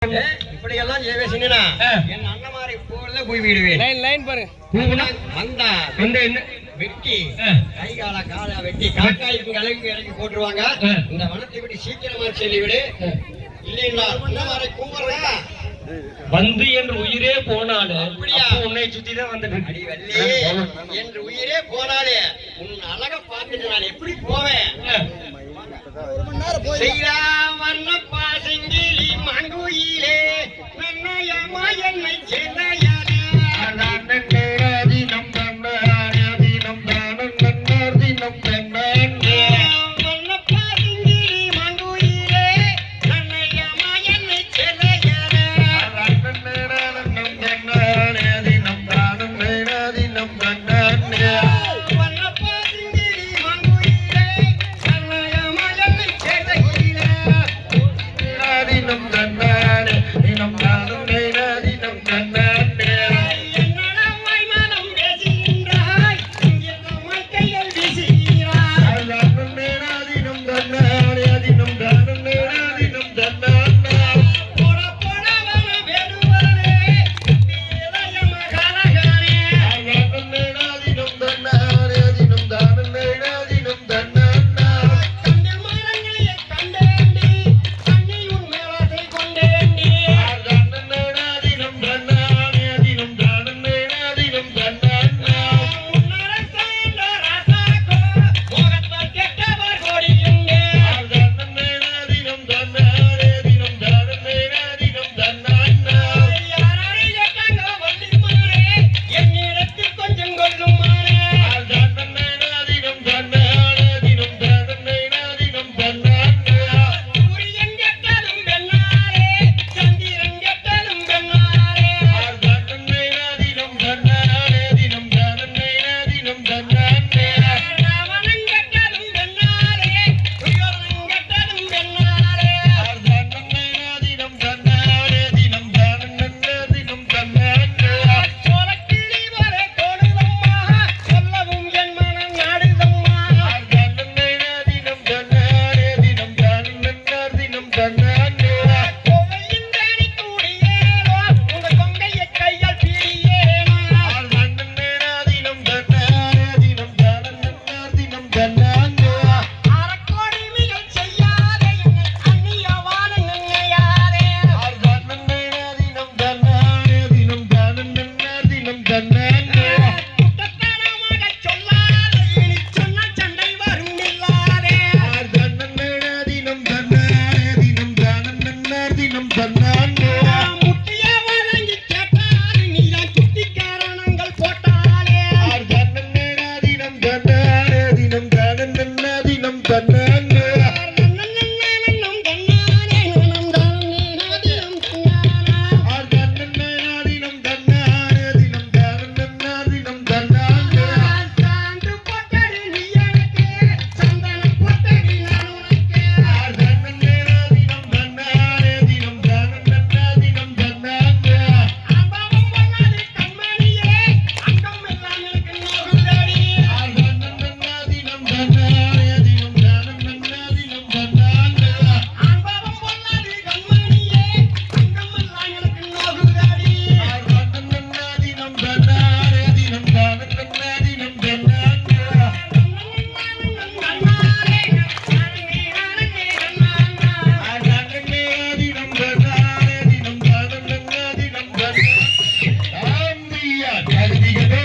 இப்படி எல்லாம் செய்வேன் என் அண்ணமாரை போல போய் விடுவேன். லைன் பாருங்க. வந்தா என்ன வெட்டி கைகால கால வெட்டி காக்காய்க்கு அழகு இறக்கி போட்டுருவாங்க. இந்த வனத்தை விட்டு சீக்கிரமா சொல்லிவிடு. இல்லைன்னா அண்ணமாரை கூப்பிடுறா வந்து என்று உயிரே போனாலே உன்னை சுத்திதான் வந்துட்டு என்று உயிரே போனாலே உன் அழக பார்த்துட்டு நான் எப்படி போவேன்? வர்ணப்பா செங்கிலி மங்குயிலே நன்னயமா என்னை சென்னையானே தினம் தன்னானே தினம் தானம் நன்னார் தினம் தன்னானே வர்ணப்பா செங்கிலி மங்குயிலே நன்னயமா என்னை சென்னையானே நன்னம் தன்னானே தினம் தானம் தினம் தன்னானே வர்ணப்பா செங்கிலி மங்குயிலே நன்னயமா என்னை சென்னையானே தினம் தன்னானே தினம் தானம் தினம் தன்னானே என்னடமாய் மனம் பேசுகின்றாய் எங்கம்மாய் கைகள் வீசுகிறாய் தினம் தன்னானே தினம் தானம் தினம் தன்னானே போட போட வர வேடுவரே இளைய மகாராஜனே தினம் தன்னானே தினம் தானம் தினம் தன்னானே கண்ணில் மரங்களை கண்டேண்டி கண்ணி உன் மேலாசை கொண்டேண்டி தினம் தன்னானே தினம் தானம் தினம் தன்னானே உன்னரை சேர்ந்த ராசாக்கோ மோகத்தால் கெட்டவர் கோடியுண்டே தினம் தன்னானே தினம் தானம் தினம் தன்னானே யாரை கேட்டாங்க வள்ளிமாரே என்னிடத்தில் கொஞ்சம் கொள்ளுமாறே தினம் தன்னானே தினம் தானம் தினம் தன்னானே சூரியன் கெட்டதும் பெண்ணாரே சந்திரன் கெட்டதும் பெண்ணாரே தினம் தன்னானே தினம் தானம் தினம் தன்னானே ராவணன் கெட்டதும் பெண்ணாரே துரியோதனன் கெட்டதும் பெண்ணாரே தினம் தன்னானே தினம் தானம் தினம் தன்னானே சோழக்கிளி வர கோடுதம்மா சொல்லவும் என் மனம் நாடுதம்மா தினம் தன்னானே தினம் தானம் தினம் தன்னானே கோவையின் தேனி கூடியேனோ உங்க கொங்கையை கையால் பிடியேனோ தினம் தன்னானே தினம் தானம் தினம் தன்னானே அறக்கோடி மிகச் செய்யாதே என்னை அந்நியவான நின்னையாதே தினம் தன்னானே தினம் தானம் தினம் தன்னானே குட்டத்தனமாகச் சொல்லாதே இனி சொன்னால் சண்டை வரும் நில்லாதே தினம் தன்னானே தினம் தானம் தினம் தன்னானே முட்டிய வழங்கி கேட்டாலே நீதான் குட்டி காரணங்கள் போட்டாலே தினம் தன்னானே தினம் தானம் தினம் தன்னானே நன்னும் கண்ணானே நனம் தானம் நீனாதிரம் கண்ணானா தினம் தன்னானே தினம் தானம் தினம் தன்னானே சாந்து போட்டடி நீ எனக்கு சந்தனம் போட்டடி நான் உனக்கு தினம் தன்னானே தினம் தானம் தினம் தன்னானே அம்பாவும் பொன்னாடி கண்மணியே அங்கம் எல்லாம் எனக்கு நோகுதடி தினம் தன்னானே தினம் தானம் தினம் தன்னானே அம்பாவும் பொன்னாடி கண்மணியே அங்கம் எல்லாம் எனக்கு நோகுதடி தினம் தன்னானே தினம் தானம் தினம் தன்னானே கண்ணாரே நானே தினம் தன்னானே தினம் தானம் தினம் தன்னானே ஆம்பியா கருதிகளே